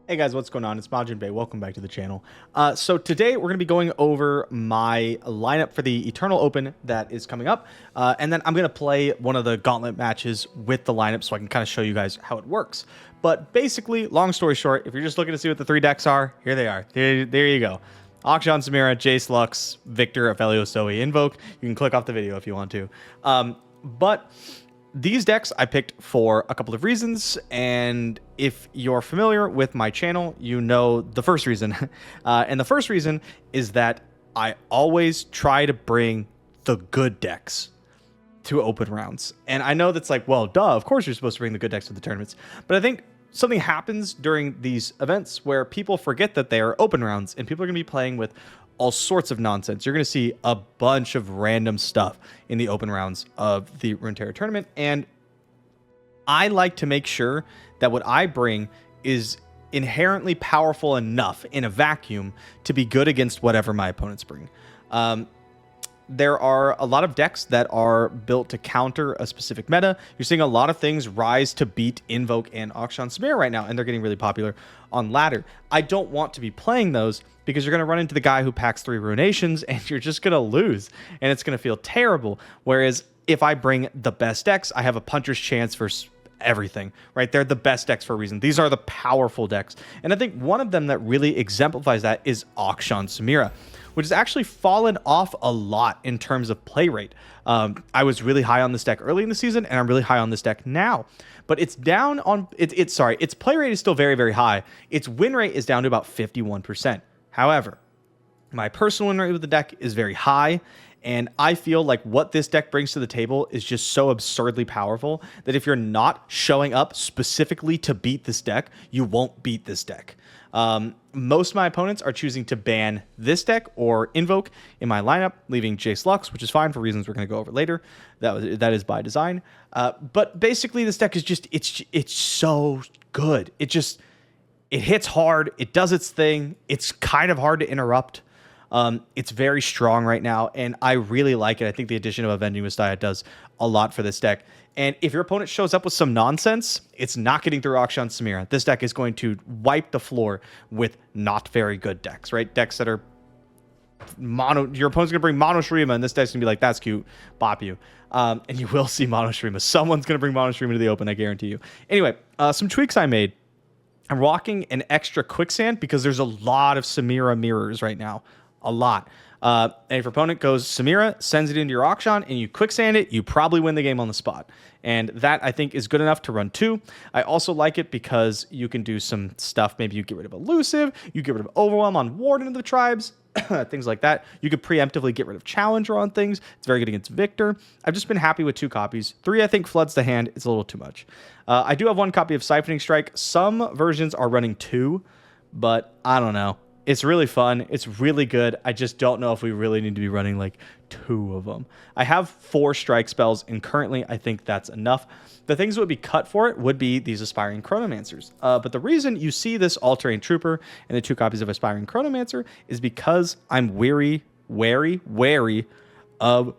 Hey guys, what's going on? It's MajiinBae. Welcome back to the channel. So today we're going to be going over my lineup for the Eternal Open that is coming up. And then I'm going to play one of the gauntlet matches with the lineup so I can kind of show you guys how it works. But basically, long story short, if you're just looking to see what the three decks are, here they are. There you go. Akshan Samira, Jayce, Lux, Viktor, Invoke. You can click off the video if you want to. But these decks I picked for a couple of reasons, and if you're familiar with my channel, you know the first reason. And the first reason is that I always try to bring the good decks to open rounds. And I know that's like, well, duh, of course you're supposed to bring the good decks to the tournaments. But I think something happens during these events where people forget that they are open rounds, and people are going to be playing with all sorts of nonsense. You're going to see a bunch of random stuff in the open rounds of the Runeterra tournament, and I like to make sure that what I bring is inherently powerful enough in a vacuum to be good against whatever my opponents bring. There are a lot of decks that are built to counter a specific meta. You're seeing a lot of things rise to beat Invoke and Akshan Samira right now, and they're getting really popular on ladder. I don't want to be playing those because you're going to run into the guy who packs 3 Ruinations, and you're just going to lose, and it's going to feel terrible. Whereas if I bring the best decks, I have a puncher's chance for everything, right? They're the best decks for a reason. These are the powerful decks. And I think one of them that really exemplifies that is Akshan Samira, which has actually fallen off a lot in terms of play rate. I was really high on this deck early in the season, and I'm really high on this deck now. But it's down on its play rate is still very, very high. Its win rate is down to about 51%. However, my personal win rate with the deck is very high, and I feel like what this deck brings to the table is just so absurdly powerful that if you're not showing up specifically to beat this deck, you won't beat this deck. Most of my opponents are choosing to ban this deck or Invoke in my lineup, leaving Jayce Lux, which is fine for reasons we're going to go over later. That is by design. But basically, this deck is just it's so good. It hits hard. It does its thing. It's kind of hard to interrupt. It's very strong right now, and I really like it. I think the addition of Avenging Messiah does a lot for this deck. And if your opponent shows up with some nonsense, it's not getting through Akshan Samira. This deck is going to wipe the floor with not very good decks, right? Decks that are mono. Your opponent's going to bring Mono Shurima, and this deck's going to be like, that's cute, bop you. And you will see Mono Shurima. Someone's going to bring Mono Shurima to the open, I guarantee you. Anyway, some tweaks I made. I'm rocking an extra quicksand because there's a lot of Samira mirrors right now. A lot. And if your opponent goes Samira, sends it into your Akshan, and you quicksand it, you probably win the game on the spot. And that, I think, is good enough to run 2. I also like it because you can do some stuff. Maybe you get rid of Elusive, you get rid of Overwhelm on Warden of the Tribes, things like that. You could preemptively get rid of Challenger on things. It's very good against Viktor. I've just been happy with 2 copies. 3, I think, floods the hand. It's a little too much. I do have 1 copy of Siphoning Strike. Some versions are running 2, but I don't know. It's really fun. It's really good. I just don't know if we really need to be running like 2 of them. I have 4 strike spells, and currently I think that's enough. The things that would be cut for it would be these Aspiring Chronomancers. But the reason you see this All-Terrain Trooper and the 2 copies of Aspiring Chronomancer is because I'm wary of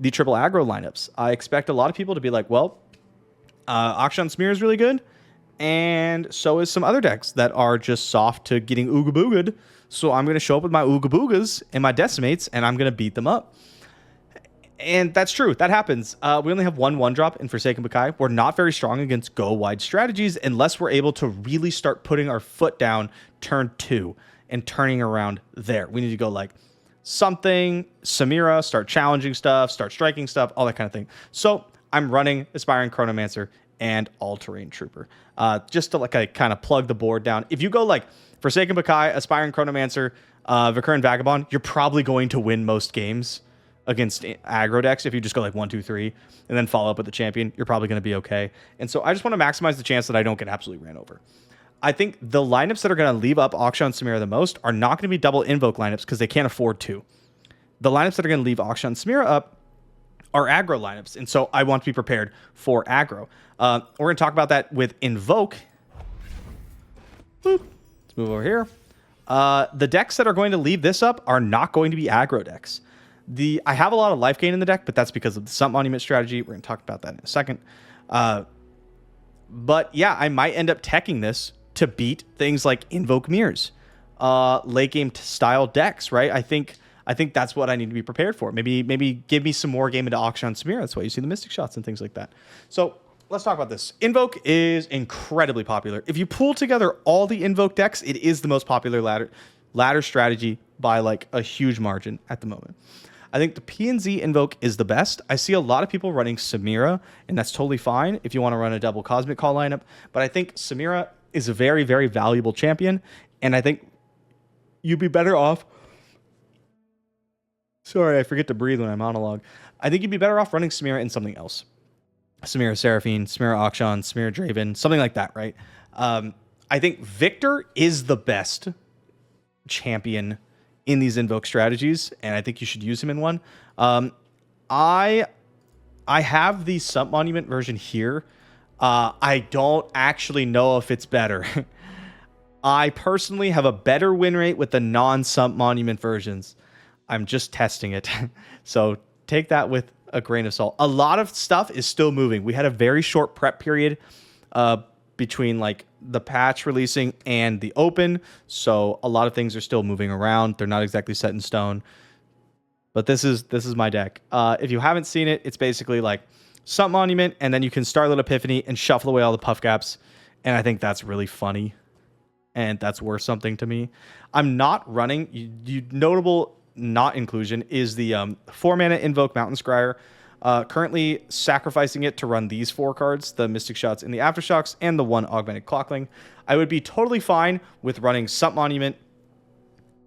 the triple aggro lineups. I expect a lot of people to be like, well, Akshan Samira is really good, and so is some other decks that are just soft to getting Ooga Booga'd. So I'm going to show up with my Ooga Boogas and my Decimates, and I'm going to beat them up. And that's true. That happens. We only have 1 drop in Forsaken Bakai. We're not very strong against go-wide strategies unless we're able to really start putting our foot down turn 2 and turning around there. We need to go like something, Samira, start challenging stuff, start striking stuff, all that kind of thing. So I'm running Aspiring Chronomancer and All-Terrain Trooper, just to like kind of plug the board down. If you go like Forsaken Bakai, Aspiring Chronomancer, Viktor Vagabond, you're probably going to win most games against aggro decks. If you just go like 1, 2, 3, and then follow up with the champion, you're probably going to be okay. And so I just want to maximize the chance that I don't get absolutely ran over. I think the lineups that are going to leave up Akshan Samira the most are not going to be double Invoke lineups because they can't afford to. The lineups that are going to leave Akshan Samira up are aggro lineups, and so I want to be prepared for aggro. We're going to talk about that with Invoke. Boop. Let's move over here. The decks that are going to leave this up are not going to be aggro decks. I have a lot of life gain in the deck, but that's because of the Sump Monument strategy. We're going to talk about that in a second. But yeah, I might end up teching this to beat things like Invoke Mirrors, late game style decks, right? I think that's what I need to be prepared for. Maybe give me some more game into Akshan Samira. That's why you see the Mystic Shots and things like that. So let's talk about this. Invoke is incredibly popular. If you pull together all the Invoke decks, it is the most popular ladder strategy by like a huge margin at the moment. I think the PNZ Invoke is the best. I see a lot of people running Samira, and that's totally fine if you want to run a double Cosmic Call lineup. But I think Samira is a very, very valuable champion, and I think you'd be better off. Sorry, I forget to breathe when I monologue. I think you'd be better off running Samira in something else. Samira Seraphine, Samira Akshan, Samira Draven, something like that, right? I think Viktor is the best champion in these Invoke strategies, and I think you should use him in one. I have the Sump Monument version here. I don't actually know if it's better. I personally have a better win rate with the non-Sump Monument versions. I'm just testing it. So take that with a grain of salt. A lot of stuff is still moving. We had a very short prep period between like the patch releasing and the open, so a lot of things are still moving around. They're not exactly set in stone, but this is my deck. If you haven't seen it, it's basically like Sump Monument, and then you can Starlit Epiphany and shuffle away all the puff gaps, and I think that's really funny, and that's worth something to me. I'm not running. Notable not inclusion is the 4-mana Invoke Mountain Scryer. Currently sacrificing it to run these 4 cards, the Mystic Shots and the Aftershocks, and the 1 Augmented Clockling. I would be totally fine with running Sump Monument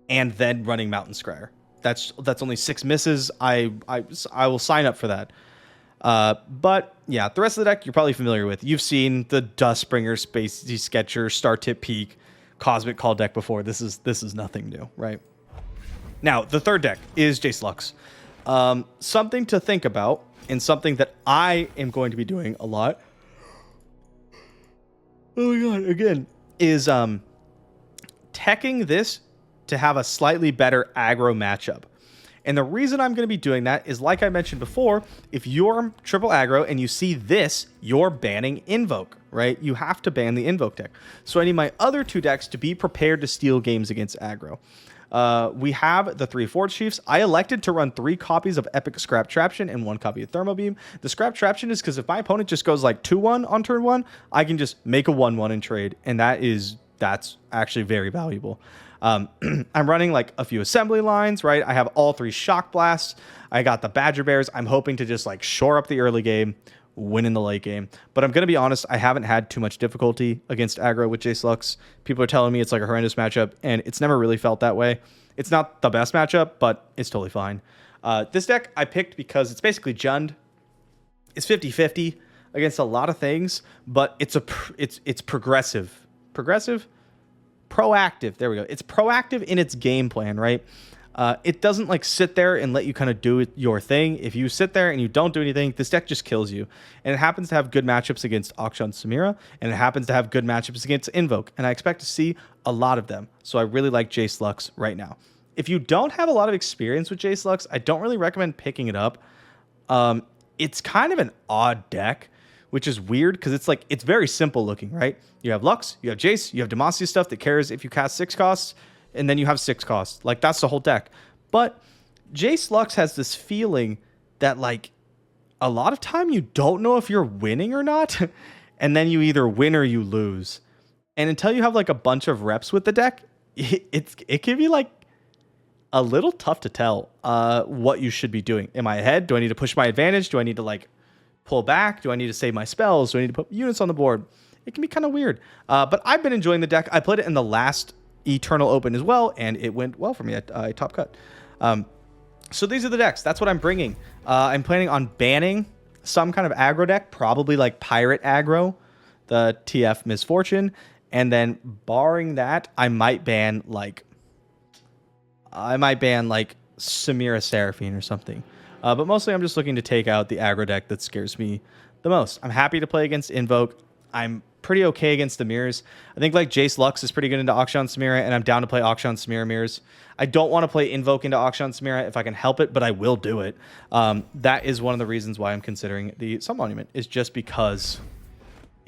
and then running Mountain Scryer. That's only 6 misses. I will sign up for that. But yeah, the rest of the deck you're probably familiar with. You've seen the Dustbringer, Spacey Sketcher, Star Tip Peak, Cosmic Call deck before. This is nothing new, right? Now, the third deck is Jayce Lux. Something to think about, and something that I am going to be doing a lot. Oh my god, again, is teching this to have a slightly better aggro matchup. And the reason I'm going to be doing that is, like I mentioned before, if you're triple aggro and you see this, you're banning Invoke, right? You have to ban the Invoke deck. So I need my other 2 decks to be prepared to steal games against aggro. We have the 3 Forge Chiefs. I elected to run 3 copies of Epic Scrap Traption and 1 copy of Thermal Beam. The Scrap Traption is because if my opponent just goes like 2-1 on turn 1, I can just make a 1-1 in trade, and that's actually very valuable. I'm running like a few assembly lines, right? I have all 3 Shock Blasts. I got the Badger Bears. I'm hoping to just like shore up the early game, win in the late game. But I'm going to be honest, I haven't had too much difficulty against aggro with Jayce Lux. People are telling me it's like a horrendous matchup, and it's never really felt that way. It's not the best matchup, but it's totally fine. This deck I picked because it's basically Jund. It's 50-50 against a lot of things, but it's progressive. Progressive? Proactive. There we go. It's proactive in its game plan, right? It doesn't like sit there and let you kind of do your thing. If you sit there and you don't do anything, this deck just kills you. And it happens to have good matchups against Akshan Samira, and it happens to have good matchups against Invoke. And I expect to see a lot of them. So I really like Jayce Lux right now. If you don't have a lot of experience with Jayce Lux, I don't really recommend picking it up. It's kind of an odd deck, which is weird because it's very simple looking, right? You have Lux, you have Jayce, you have Demacia stuff that cares if you cast 6 costs, and then you have 6 costs. Like, that's the whole deck. But Jayce Lux has this feeling that, like, a lot of time you don't know if you're winning or not, and then you either win or you lose. And until you have, like, a bunch of reps with the deck, it can be, like, a little tough to tell what you should be doing. Am I ahead? Do I need to push my advantage? Do I need to, like, pull back? Do I need to save my spells? Do I need to put units on the board? It can be kind of weird. But I've been enjoying the deck. I played it in the last Eternal Open as well, and it went well for me at Top Cut. So these are the decks. That's what I'm bringing. I'm planning on banning some kind of aggro deck, probably like Pirate aggro, the TF Misfortune, and then barring that, I might ban like Samira Seraphine or something. But mostly I'm just looking to take out the aggro deck that scares me the most. I'm happy to play against Invoke. I'm pretty okay against the mirrors. I think like Jayce Lux is pretty good into Akshan Samira, and I'm down to play Akshan Samira mirrors. I don't want to play Invoke into Akshan Samira if I can help it, but I will do it. That is one of the reasons why I'm considering the Sun Monument, is just because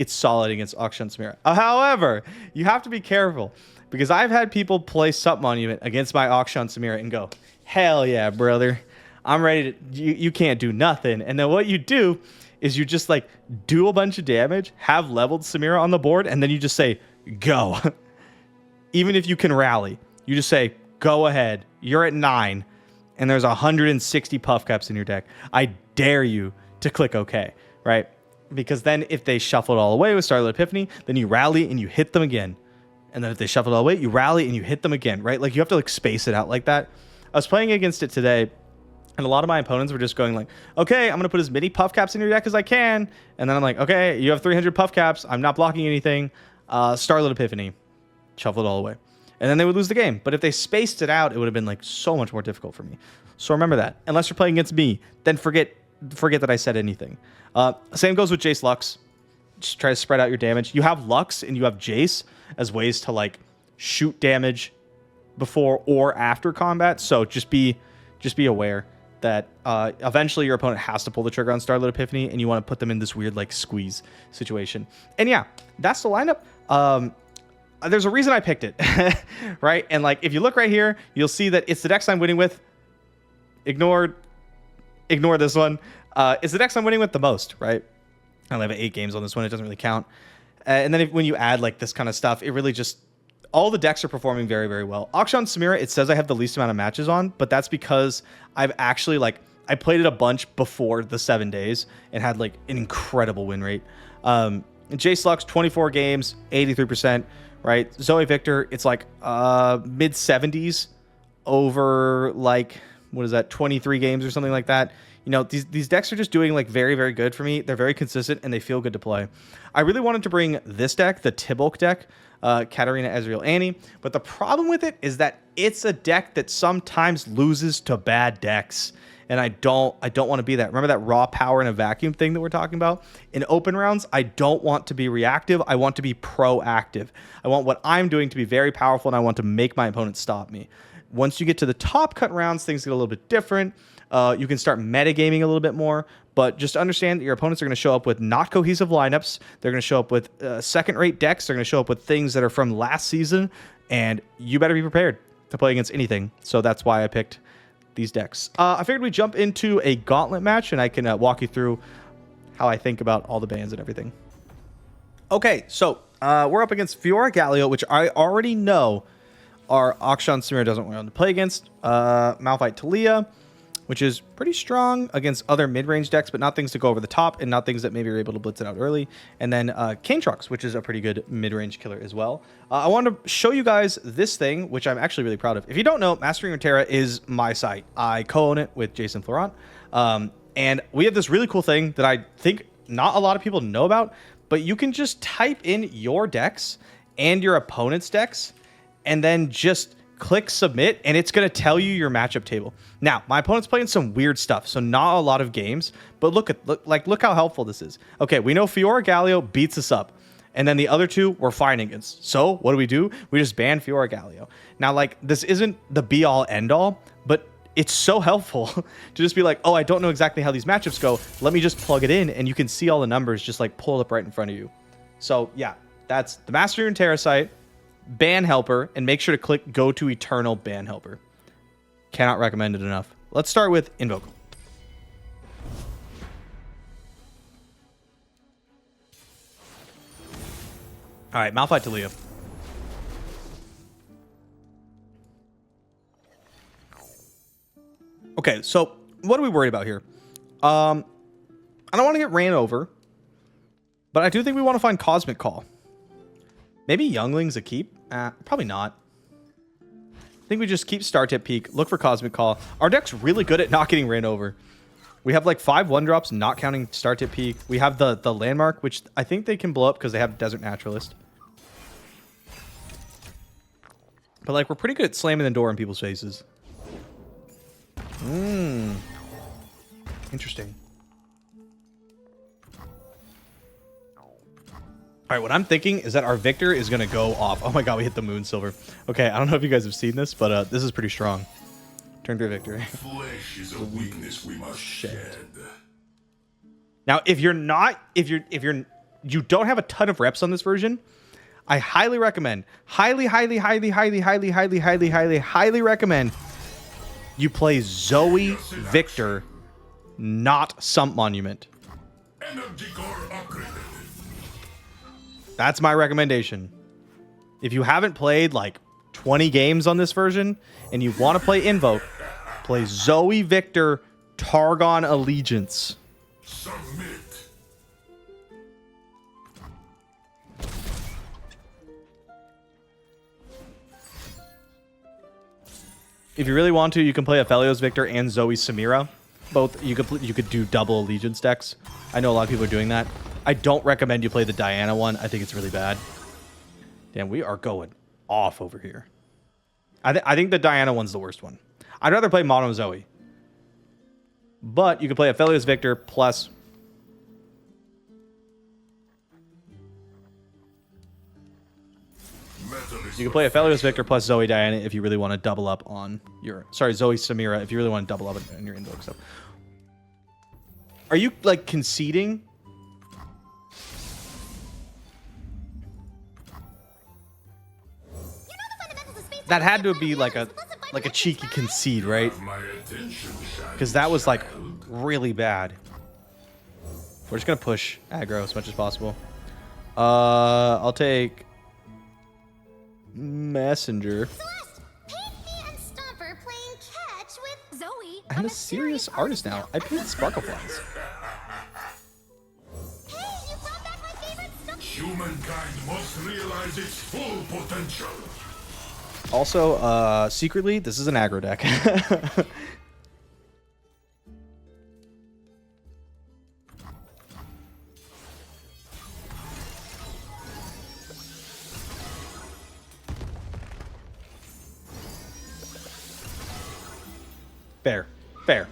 it's solid against Akshan Samira. However, you have to be careful because I've had people play Sup Monument against my Akshan Samira and go, hell yeah, brother. I'm ready to, you can't do nothing. And then what you do is you just like do a bunch of damage, have leveled Samira on the board, and then you just say, go. Even if you can rally, you just say, go ahead. You're at 9, and there's 160 puff caps in your deck. I dare you to click OK, right? Because then if they shuffle it all away with Starlit Epiphany, then you rally and you hit them again. And then if they shuffle it all away, you rally and you hit them again, right? Like you have to like space it out like that. I was playing against it today, and a lot of my opponents were just going like, okay, I'm going to put as many puff caps in your deck as I can. And then I'm like, okay, you have 300 puff caps. I'm not blocking anything. Starlit Epiphany. Shuffle it all away. And then they would lose the game. But if they spaced it out, it would have been like so much more difficult for me. So remember that. Unless you're playing against me, then forget that I said anything. Same goes with Jayce Lux. Just try to spread out your damage. You have Lux and you have Jayce as ways to like shoot damage before or after combat. So just be aware that eventually your opponent has to pull the trigger on Starlit Epiphany, and you want to put them in this weird like squeeze situation. And yeah, that's the lineup. There's a reason I picked it, right? And like if you look right here, you'll see that it's the decks I'm winning with. Ignore this one. It's the decks I'm winning with the most, right? I only have 8 games on this one. It doesn't really count. And then when you add like this kind of stuff, it really just all the decks are performing very, very well. Akshan Samira, it says I have the least amount of matches on, but that's because I've actually like I played it a bunch before the 7 days and had like an incredible win rate. Jayce Lux, 24 games, 83%, right? Zoe Viktor, it's like mid 70s over like what is that, 23 games or something like that. You know, these decks are just doing like very, very good for me. They're very consistent and they feel good to play. I really wanted to bring this deck, the Tibulk deck, Katarina, Ezreal, Annie. But the problem with it is that it's a deck that sometimes loses to bad decks. And I don't want to be that. Remember that raw power in a vacuum thing that we're talking about? In open rounds, I don't want to be reactive. I want to be proactive. I want what I'm doing to be very powerful, and I want to make my opponent stop me. Once you get to the top cut rounds, things get a little bit different. You can start metagaming a little bit more, but just understand that your opponents are going to show up with not cohesive lineups. They're going to show up with second-rate decks. They're going to show up with things that are from last season, and you better be prepared to play against anything. So that's why I picked these decks. I figured we'd jump into a gauntlet match, and I can walk you through how I think about all the bans and everything. Okay, so we're up against Fiora Galio, which I already know our Akshan Samira doesn't want to play against. Malphite Talia, which is pretty strong against other mid-range decks, but not things to go over the top and not things that maybe are able to blitz it out early. And then Kanetrux, which is a pretty good mid-range killer as well. I wanted to show you guys this thing, which I'm actually really proud of. If you don't know, Mastering Runeterra is my site. I co-own it with Jason Florent. And we have this really cool thing that I think not a lot of people know about, but you can just type in your decks and your opponent's decks and then just click submit, and it's going to tell you your matchup table. Now, my opponent's playing some weird stuff, so not a lot of games, but look how helpful this is. Okay, we know Fiora Galio beats us up, and then the other two we're fine against. So what do? We just ban Fiora Galio. Now, like, this isn't the be-all, end-all, but it's so helpful to just be like, oh, I don't know exactly how these matchups go. Let me just plug it in, and you can see all the numbers just like pulled up right in front of you. So yeah, that's the Mastering Runeterra site. Ban helper, and make sure to click go to eternal ban helper. Cannot recommend it enough. Let's start with Invoke. All right, Malphite Talia. Okay, so what are we worried about here? I don't want to get ran over, but I do think we want to find Cosmic Call. Maybe Youngling's a keep? Probably not. I think we just keep Star Tip Peak, look for Cosmic Call. Our deck's really good at not getting ran over. We have like 5 1-drops, not counting Star Tip Peak. We have the Landmark, which I think they can blow up because they have Desert Naturalist. But like, we're pretty good at slamming the door in people's faces. Interesting. All right, what I'm thinking is that our Viktor is going to go off. Oh my god, we hit the Moon Silver. Okay, I don't know if you guys have seen this, but this is pretty strong. Turn 3 Viktor. Flesh is a weakness we must shed. Now, if you're you don't have a ton of reps on this version, I highly recommend, highly recommend you play Zoe Viktor, not Sump Monument. That's my recommendation. If you haven't played like 20 games on this version and you want to play Invoke, play Zoe Viktor Targon Allegiance. Submit. If you really want to, you can play Aphelios Viktor and Zoe Samira. Both you could do double allegiance decks. I know a lot of people are doing that. I don't recommend you play the Diana one. I think it's really bad. Damn, we are going off over here. I think the Diana one's the worst one. I'd rather play Mono Zoe. But you can play Aphelios Viktor plus... You can play Aphelios Viktor plus Zoe Diana if you really want to double up on your... Sorry, Zoe Samira if you really want to double up on your Invoke stuff. Are you, like, conceding? That had to be like a cheeky concede, right? Because that was, like, really bad. We're just going to push aggro as much as possible. I'll take... Messenger. I'm a serious artist now. I paint Sparkleflies. Humankind must realize its full potential. Also, secretly, this is an aggro deck. Fair. Fair.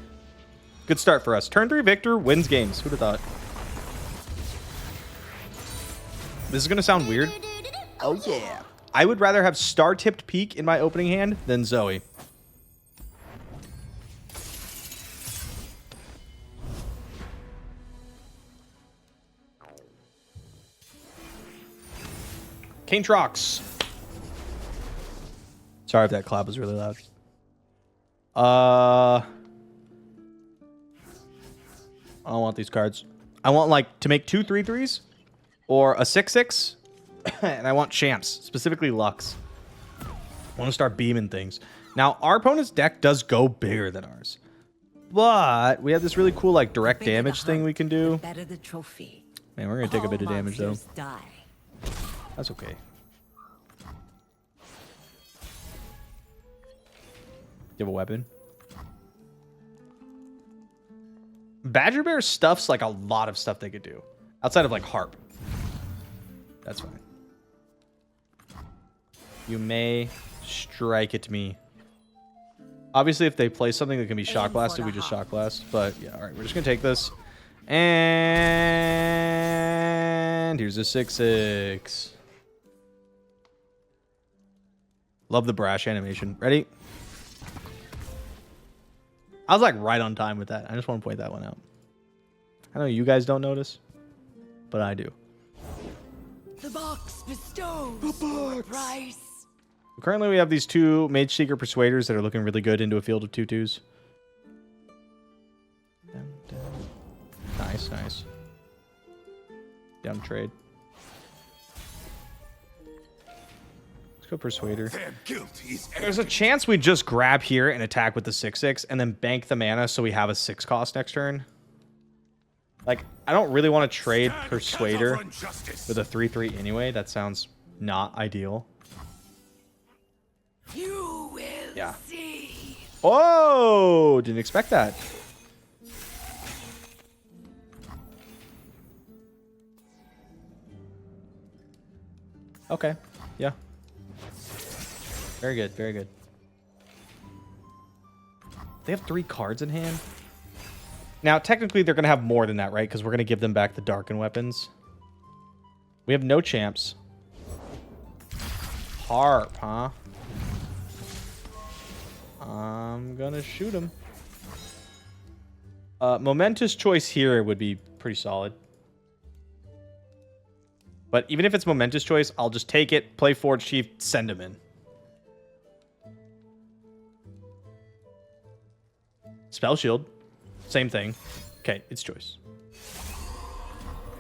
Good start for us. Turn 3 Viktor wins games. Who'd have thought? This is going to sound weird. Oh, yeah. I would rather have Star-Tipped Peak in my opening hand than Zoe. Kane Trox. Sorry if that clap was really loud. I don't want these cards. I want, like, to make 2 3/3s or a 6/6, and I want champs, specifically Lux. I want to start beaming things. Now, our opponent's deck does go bigger than ours, but we have this really cool, like, direct damage thing we can do. Better the trophy. Man, we're gonna take a bit of damage though. That's okay. You have a weapon? Badger Bear stuffs like a lot of stuff they could do. Outside of like Harp. That's fine. You may strike at me. Obviously, if they play something that can be Shock Blasted, we just Shock Blast. But yeah, alright, we're just gonna take this. And here's a 6/6. Love the brash animation. Ready? I was like right on time with that. I just want to point that one out. I know you guys don't notice, but I do. The box bestows the price. Currently, we have these 2 Mage Seeker Persuaders that are looking really good into a field of 2/2s. Nice, nice. Down trade. Go Persuader. There's a chance we just grab here and attack with the 6/6 and then bank the mana so we have a 6 cost next turn. Like, I don't really want to trade Persuader with a 3/3 anyway. That sounds not ideal. You will see. Oh, didn't expect that. Okay, yeah. Very good, very good. They have 3 cards in hand. Now, technically, they're going to have more than that, right? Because we're going to give them back the Darken weapons. We have no champs. Harp, huh? I'm going to shoot him. Momentous choice here would be pretty solid. But even if it's momentous choice, I'll just take it, play Forge Chief, send him in. Spell Shield. Same thing. Okay, it's choice.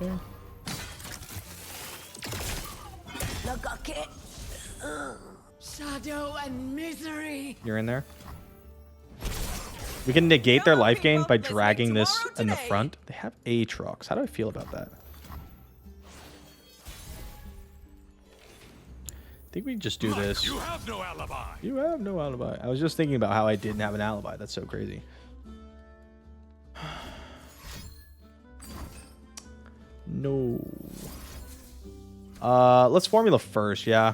Okay. Shadow and misery. You're in there. We can negate their life gain by dragging this in the front. They have Aatrox. How do I feel about that? I think we just do this. You have no alibi. You have no alibi. I was just thinking about how I didn't have an alibi. That's so crazy. No. Let's formula first, yeah.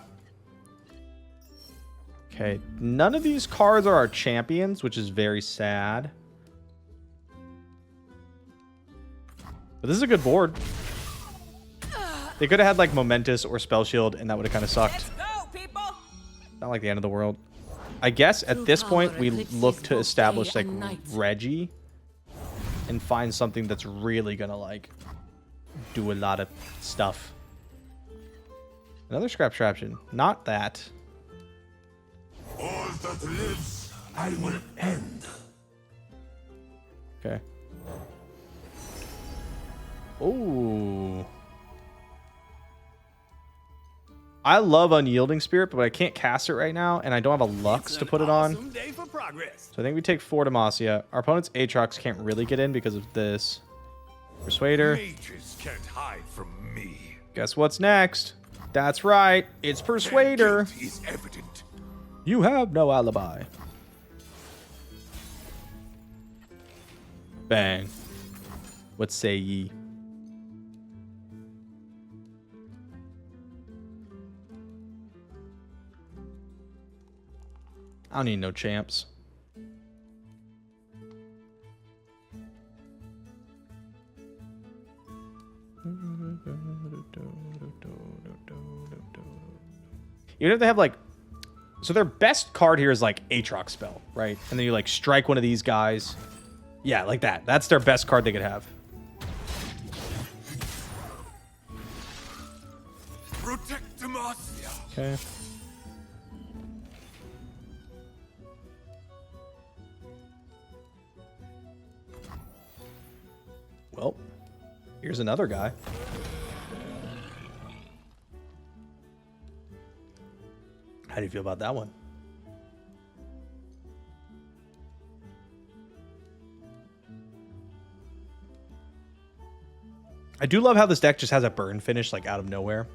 Okay, none of these cards are our champions, which is very sad. But this is a good board. They could have had like Momentous or Spell Shield, and that would have kind of sucked. Not like the end of the world. I guess at this point we look to establish like Reggie and find something that's really gonna like do a lot of stuff. Another Scrap Traption. Not that. All that lives, I will end. Okay. Oh. I love Unyielding Spirit, but I can't cast it right now, and I don't have a Lux to put it on. So I think we take 4 Demacia. Our opponent's Aatrox can't really get in because of this. Persuader. Mages can't hide from me. Guess what's next? That's right. It's Persuader. Is evident. You have no alibi. Bang. What say ye? I don't need no champs. Even if they have like, so their best card here is like Aatrox spell, right? And then you like strike one of these guys. Yeah, like that. That's their best card they could have. Protect Demacia. Okay. Well, here's another guy. How do you feel about that one? I do love how this deck just has a burn finish like out of nowhere.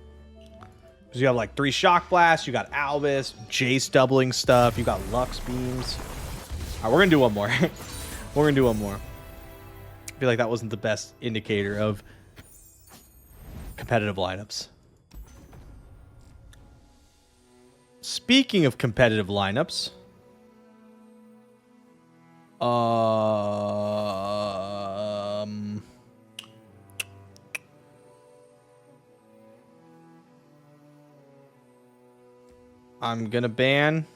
Because you have like 3 Shock Blasts, you got Albus, Jayce doubling stuff, you got Lux Beams. All right, we're going to do one more. We're going to do one more. I feel like that wasn't the best indicator of competitive lineups. Speaking of competitive lineups, I'm gonna ban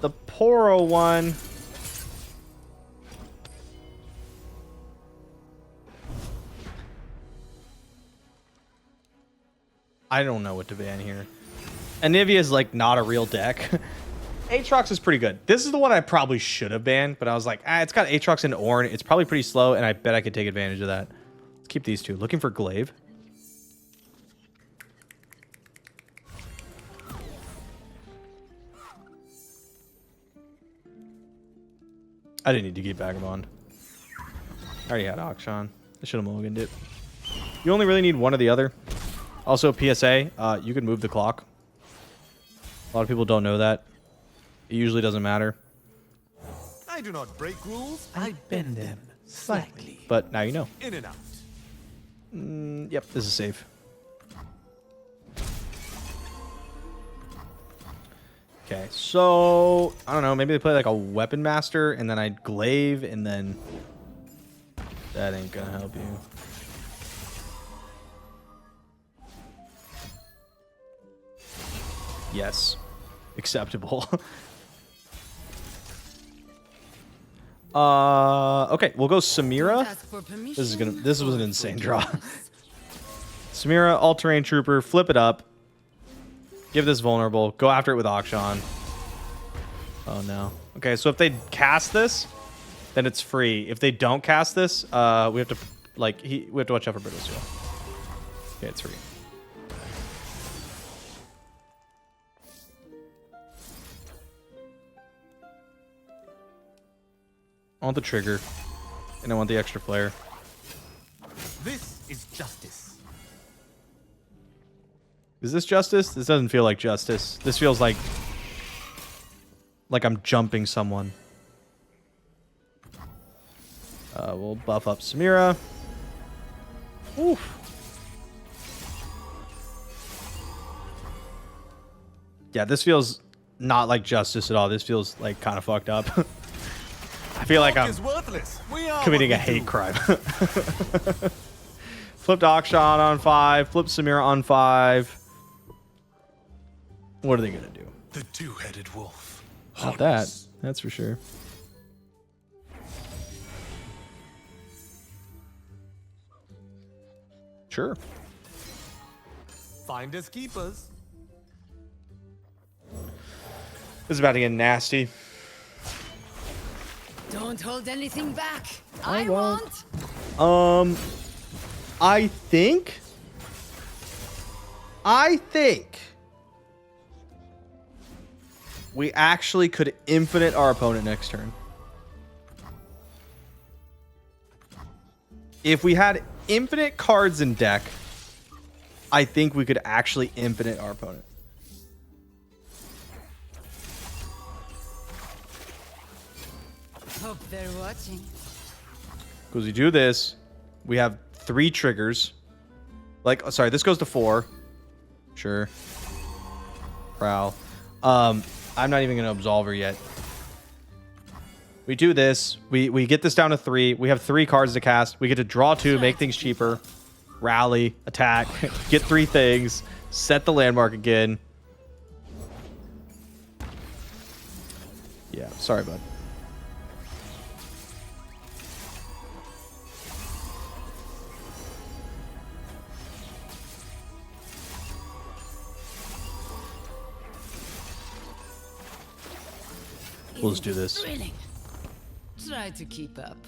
the Poro one. I don't know what to ban here. Anivia is like not a real deck. Aatrox is pretty good. This is the one I probably should have banned, but I was like, it's got Aatrox and Ornn. It's probably pretty slow, and I bet I could take advantage of that. Let's keep these two. Looking for Glaive. I didn't need to keep Vagabond. I already had Akshan. I should have mulliganed it. You only really need one or the other. Also, PSA, you can move the clock. A lot of people don't know that. It usually doesn't matter. I do not break rules. I bend them slightly. But now you know. In and out. Yep, this is safe. Okay, so I don't know. Maybe they play like a Weapon Master, and then I'd Glaive, and then that ain't gonna help you. Yes, acceptable. Okay, we'll go Samira. This was an insane draw. Samira, all-terrain trooper, flip it up. Give this vulnerable. Go after it with Akshan. Oh, no. Okay, so if they cast this, then it's free. If they don't cast this, we have to, like, we have to watch out for Brittle Steel. Okay, it's free. I want the trigger, and I want the extra flare. This is justice. Is this justice? This doesn't feel like justice. This feels like I'm jumping someone. We'll buff up Samira. Oof. Yeah, this feels not like justice at all. This feels like kind of fucked up. I feel like I'm committing a hate crime. Flipped Akshan on 5. Flipped Samira on 5. What are they gonna do? The two-headed wolf. Not that. That's for sure. Sure. Finders keepers. This is about to get nasty. Don't hold anything back. I won't. want. I think we actually could infinite our opponent next turn. If we had infinite cards in deck, I think we could actually infinite our opponent. Hope they're watching. Because we do this, we have 3 triggers. Like, oh, sorry, this goes to 4. Sure. Prowl. I'm not even going to absolve her yet. We do this. We get this down to 3. We have 3 cards to cast. We get to draw 2, make things cheaper. Rally, attack, get 3 things, set the landmark again. Yeah, sorry, bud. We'll just do this. Thrilling. Try to keep up.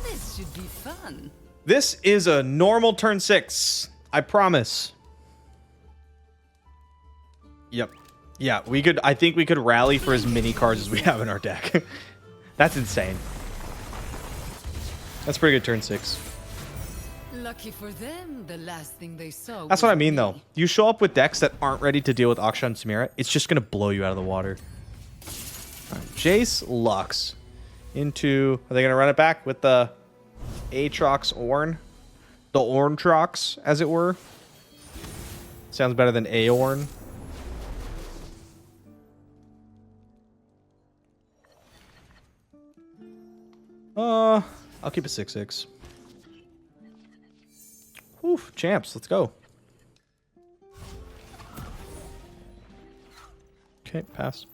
This should be fun. This is a normal turn 6. I promise. Yep. Yeah, we could. I think we could rally for as many cards as we have in our deck. That's insane. That's pretty good turn 6. Lucky for them, the last thing they saw. That's what I mean, though. You show up with decks that aren't ready to deal with Akshan Samira, it's just going to blow you out of the water. All right, Jayce, Lux. Into... Are they going to run it back with the Aatrox Ornn? The Orntrox, as it were. Sounds better than Aorn. I'll keep it 6/6. Oof, champs, let's go. Okay, pass.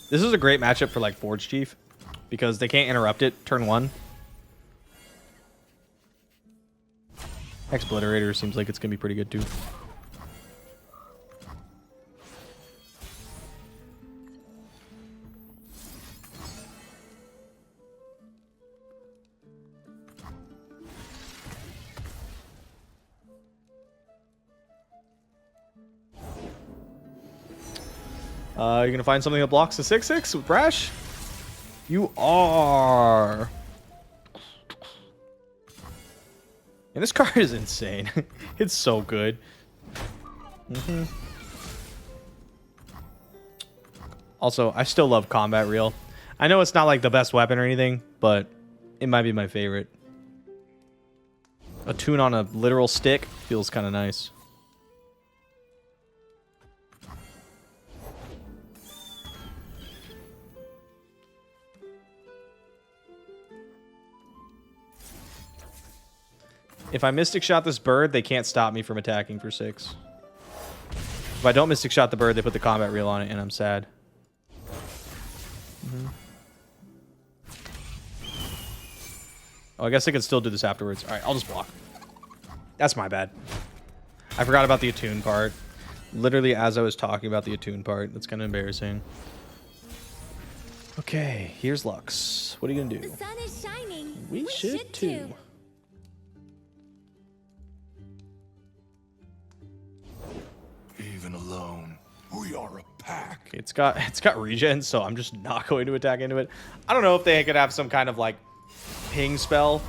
This is a great matchup for like Forge Chief because they can't interrupt it turn 1. Expliterator seems like it's gonna be pretty good too. You're gonna find something that blocks the 6/6 with Brash? You are. And this card is insane. It's so good. Also, I still love Combat Reel. I know it's not like the best weapon or anything, but it might be my favorite. A tune on a literal stick feels kind of nice. If I Mystic Shot this bird, they can't stop me from attacking for 6. If I don't Mystic Shot the bird, they put the Combat Reel on it, and I'm sad. Oh, I guess I can still do this afterwards. All right, I'll just block. That's my bad. I forgot about the attune part. Literally as I was talking about the attune part. That's kind of embarrassing. Okay, here's Lux. What are you going to do? The sun is shining. We should too. Even alone, we are a pack. Okay, it's got regen, so I'm just not going to attack into it. I don't know if they could have some kind of like ping spell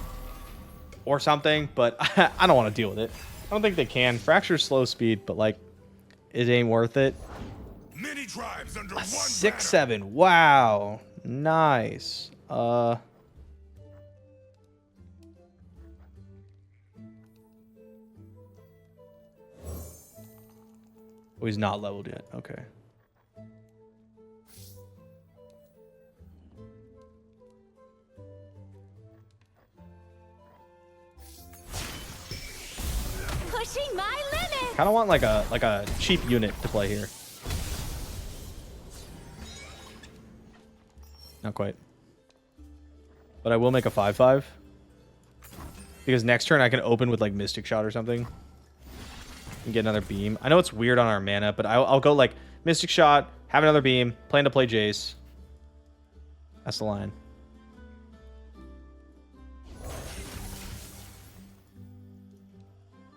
or something, but I don't want to deal with it. I don't think they can. Fracture slow speed, but like it ain't worth it. Many tribes under one 6/7. Wow. Nice. Oh, he's not leveled yet. Okay. Pushing my limits. Kind of want like a cheap unit to play here. Not quite. But I will make a 5/5. Because next turn I can open with like Mystic Shot or something. And get another beam. I know it's weird on our mana, but I'll go like Mystic Shot, have another beam, plan to play Jayce. That's the line.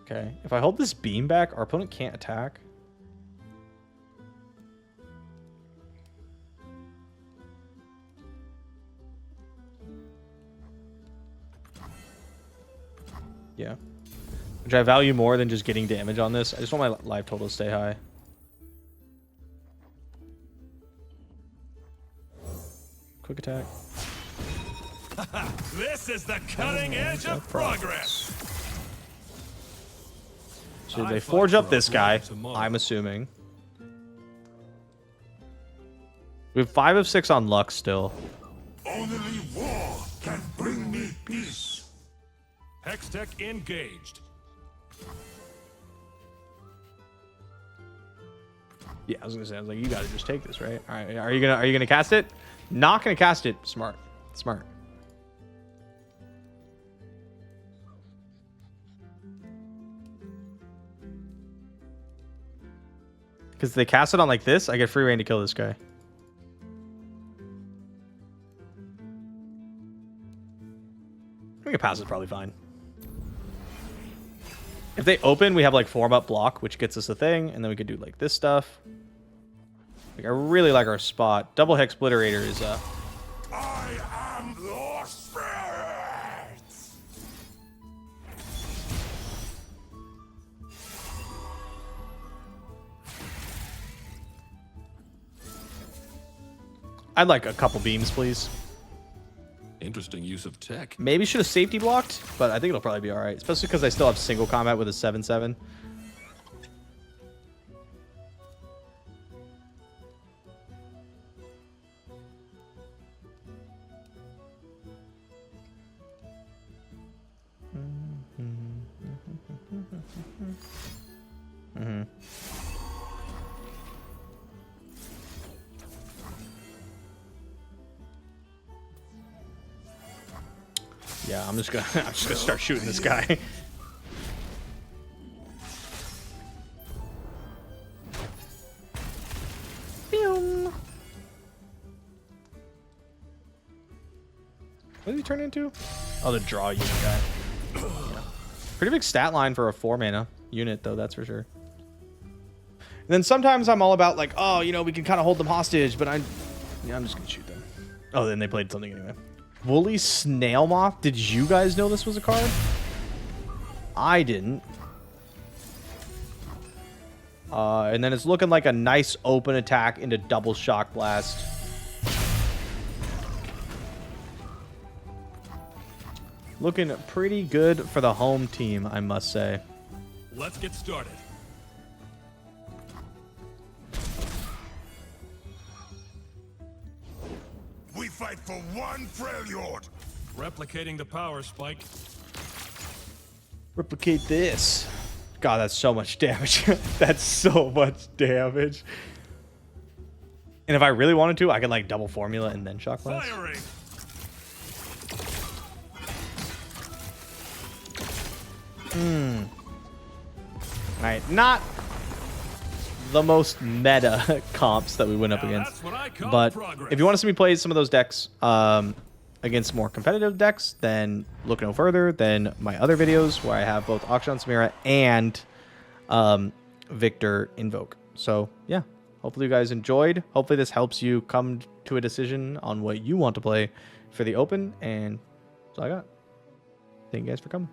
Okay. If I hold this beam back, our opponent can't attack. Yeah. Which I value more than just getting damage on this. I just want my life total to stay high. Quick attack. This is the cutting edge of progress. So they forge up this guy, I'm assuming. We have 5 of 6 on Lux still. Only war can bring me peace. Hextech engaged. Yeah, I was gonna say, I was like, you gotta just take this, right? All right, are you gonna cast it? Not gonna cast it. Smart, smart. Because they cast it on like this, I get free reign to kill this guy. I think a pass is probably fine. If they open, we have like form up block, which gets us a thing, and then we could do like this stuff. Like I really like our spot. Double Hex Splitterator is I am your spirit. I'd like a couple beams, please. Interesting use of tech. Maybe should have safety blocked, but I think it'll probably be all right, especially because I still have single combat with a 7/7. Yeah, I'm just gonna start shooting this guy. Boom. What did he turn into? Oh, the draw unit guy. Yeah. Pretty big stat line for a 4-mana unit, though, that's for sure. And then sometimes I'm all about like, oh, you know, we can kind of hold them hostage, but I'm just gonna shoot them. Oh, then they played something anyway. Woolly Snail Moth. Did you guys know this was a card? I didn't. And then it's looking like a nice open attack into double Shock Blast. Looking pretty good for the home team, I must say. Let's get started. We fight for one Freljord. Replicating the power spike. Replicate this. God, that's so much damage. That's so much damage. And if I really wanted to, I could like double formula and then Shock Blast. Firing. Alright, not the most meta comps that we went up Now against. that's what I call But progress. if you want to see me play some of those decks against more competitive decks, then look no further than my other videos where I have both Akshan Samira and Viktor Invoke. So yeah, hopefully you guys enjoyed. Hopefully this helps you come to a decision on what you want to play for the Open. And that's all I got. Thank you guys for coming.